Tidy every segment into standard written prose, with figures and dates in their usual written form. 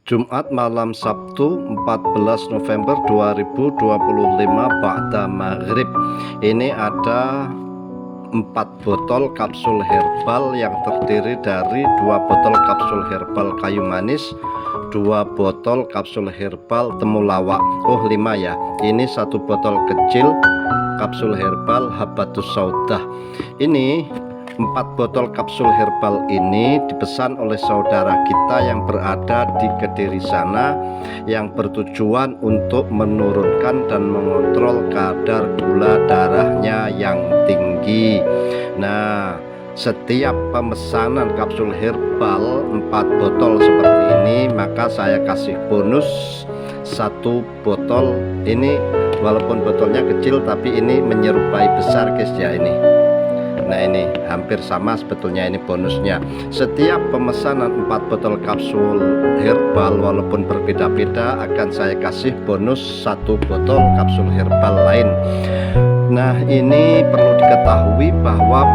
Jumat malam Sabtu 14 November 2025 ba'da maghrib. Ini ada 4 botol kapsul herbal yang terdiri dari 2 botol kapsul herbal kayu manis, 2 botol kapsul herbal temulawak. 5 ya. Ini 1 botol kecil kapsul herbal habatus saudah. Ini 4 botol kapsul herbal ini dipesan oleh saudara kita yang berada di Kediri sana, yang bertujuan untuk menurunkan dan mengontrol kadar gula darahnya yang tinggi. Nah, setiap pemesanan kapsul herbal 4 botol seperti ini, maka saya kasih bonus 1 botol. Ini walaupun botolnya kecil tapi ini menyerupai besar guys ya ini. Nah, ini hampir sama sebetulnya ini bonusnya. Setiap pemesanan 4 botol kapsul herbal walaupun berbeda-beda akan saya kasih bonus 1 botol kapsul herbal lain. Nah, ini perlu diketahui bahwa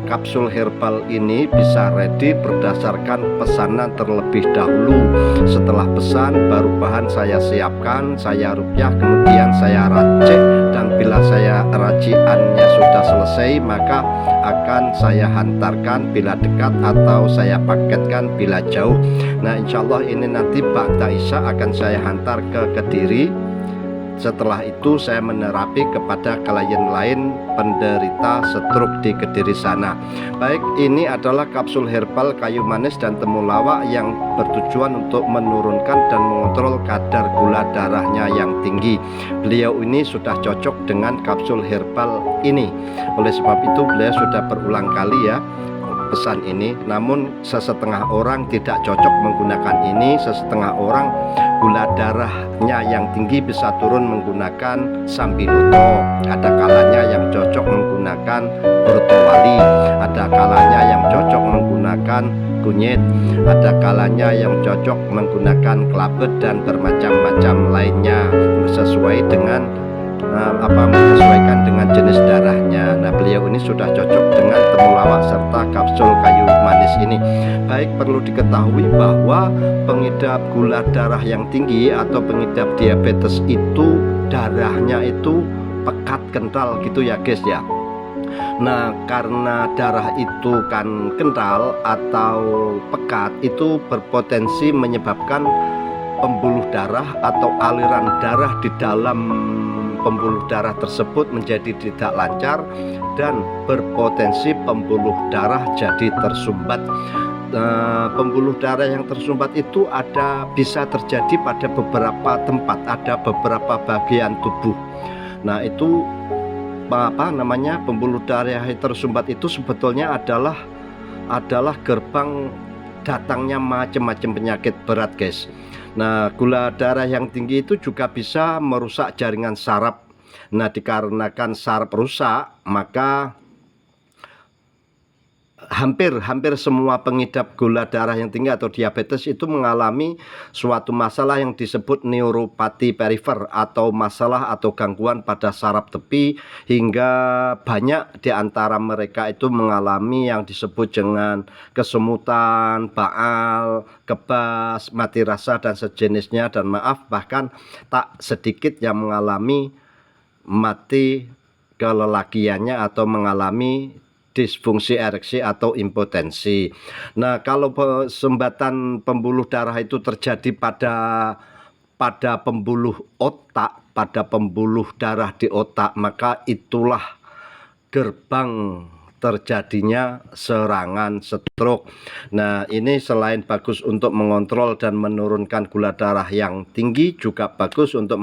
kapsul herbal ini bisa ready berdasarkan pesanan terlebih dahulu. Setelah pesan baru bahan saya siapkan, saya rukyah, kemudian saya racik, dan bila saya raciannya sudah selesai maka akan saya hantarkan bila dekat atau saya paketkan bila jauh. Nah, insya Allah ini nanti ba'da isya akan saya hantar ke Kediri. Setelah itu saya menerapi kepada klien lain penderita stroke di Kediri sana. Baik, ini adalah kapsul herbal kayu manis dan temulawak yang bertujuan untuk menurunkan dan mengontrol kadar gula darahnya yang tinggi. Beliau ini sudah cocok dengan kapsul herbal ini. Oleh sebab itu beliau sudah berulang kali ya pesan ini, namun sesetengah orang tidak cocok menggunakan ini, sesetengah orang gula darahnya yang tinggi bisa turun menggunakan sambiloto, ada kalanya yang cocok menggunakan brotowali, ada kalanya yang cocok menggunakan kunyit, ada kalanya yang cocok menggunakan kelabet dan bermacam-macam lainnya sesuai dengan menyesuaikan dengan jenis darahnya. Nah, beliau ini sudah cocok dengan temulawak serta kapsul kayu manis ini. Baik, perlu diketahui bahwa pengidap gula darah yang tinggi atau pengidap diabetes itu darahnya itu pekat kental gitu ya guys ya. Nah, karena darah itu kan kental atau pekat, itu berpotensi menyebabkan pembuluh darah atau aliran darah di dalam pembuluh darah tersebut menjadi tidak lancar dan berpotensi pembuluh darah jadi tersumbat. Pembuluh darah yang tersumbat itu bisa terjadi pada beberapa tempat, ada beberapa bagian tubuh. Nah, itu pembuluh darah yang tersumbat itu sebetulnya adalah gerbang datangnya macam-macam penyakit berat guys. Nah, gula darah yang tinggi itu juga bisa merusak jaringan saraf. Nah, dikarenakan saraf rusak, maka hampir semua pengidap gula darah yang tinggi atau diabetes itu mengalami suatu masalah yang disebut neuropati perifer atau masalah atau gangguan pada saraf tepi, hingga banyak di antara mereka itu mengalami yang disebut dengan kesemutan, baal, kebas, mati rasa dan sejenisnya, dan maaf bahkan tak sedikit yang mengalami mati kelelakiannya atau mengalami disfungsi ereksi atau impotensi. Nah, kalau sumbatan pembuluh darah itu terjadi pada pembuluh otak, pada pembuluh darah di otak, maka itulah gerbang terjadinya serangan stroke. Nah, ini selain bagus untuk mengontrol dan menurunkan gula darah yang tinggi, juga bagus untuk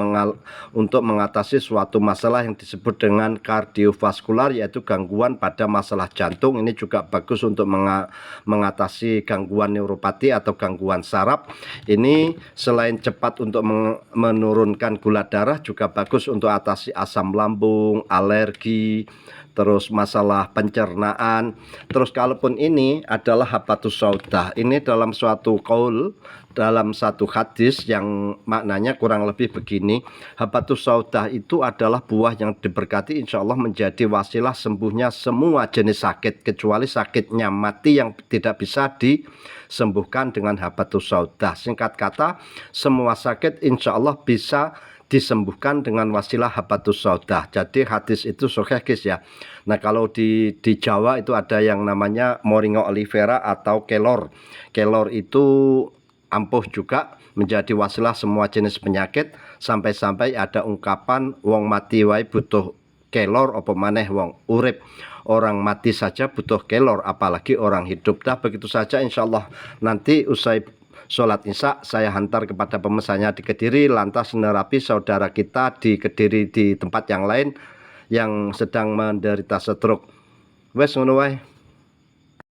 mengatasi suatu masalah yang disebut dengan kardiovaskular, yaitu gangguan pada masalah jantung. Ini juga bagus untuk mengatasi gangguan neuropati atau gangguan saraf. Ini selain cepat untuk menurunkan gula darah, juga bagus untuk atasi asam lambung, alergi, terus masalah pencernaan. Terus kalaupun ini adalah habatus saudah, ini dalam suatu qaul, dalam satu hadis yang maknanya kurang lebih begini, habatus saudah itu adalah buah yang diberkati, insya Allah menjadi wasilah sembuhnya semua jenis sakit, kecuali sakitnya mati yang tidak bisa disembuhkan dengan habatus saudah. Singkat kata, semua sakit insya Allah bisa disembuhkan dengan wasilah habatus saudah. Jadi hadis itu sahih guys ya. Nah kalau di Jawa itu ada yang namanya Moringa olivera atau kelor. Kelor itu ampuh juga menjadi wasilah semua jenis penyakit, sampai-sampai ada ungkapan wong mati wae butuh kelor apa maneh wong urip. Orang mati saja butuh kelor, apalagi orang hidup. Nah begitu saja, insya Allah nanti usai sholat isya saya hantar kepada pemesannya di Kediri, lantas menerapi saudara kita di Kediri di tempat yang lain yang sedang menderita stroke. Wes ngono wae.